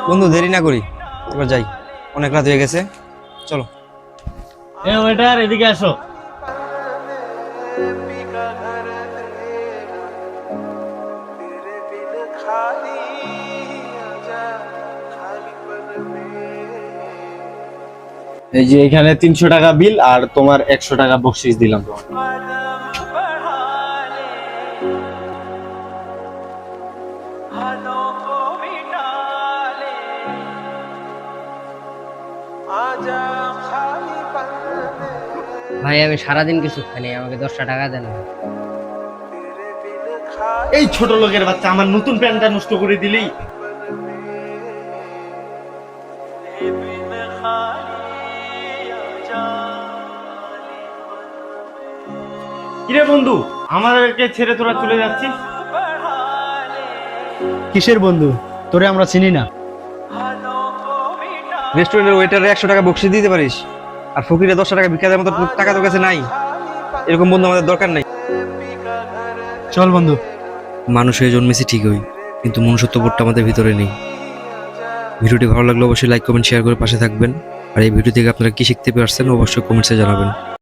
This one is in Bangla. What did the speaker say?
বন্ধু দেরি না করি, এবার যাই, অনেক রাত হয়ে গেছে, চলো। ওয়েটার এদিকে আসো। এই যে এখানে 300 টাকা বিল আর তোমার 100 টাকা বকশিশ দিলাম তোমার। ভাই আমি সারাদিন কিছু খাইনি, আমাকে 10টা টাকা দেন। এই ছোট লোকের বাচ্চা, আমার নতুন প্যান্টটা নষ্ট করে দিলি। কিরে বন্ধু, আমাদেরকে ছেড়ে তোরা চলে যাচ্ছিস? কিসের বন্ধু, তোরে আমরা চিনি না। রেস্টুরেন্টের ওয়েটারে 100 টাকা বকশিশ দিতে পারিস, আর ফকিরে 10 টাকা ভিক্ষা দেওয়ার মতো টাকা তোর কাছে নাই। এরকম বন্ধু আমাদের দরকার নাই। চল বন্ধু। মানুষ হয়ে জন্মেছি ঠিকই, কিন্তু মনুষ্যত্ববোধটা আমাদের ভিতরে নেই। ভিডিওটি ভালো লাগলে অবশ্যই লাইক কমেন্ট শেয়ার করে পাশে থাকবেন। আর এই ভিডিও থেকে আপনারা কি শিখতে পারছেন অবশ্যই কমেন্টসে জানাবেন।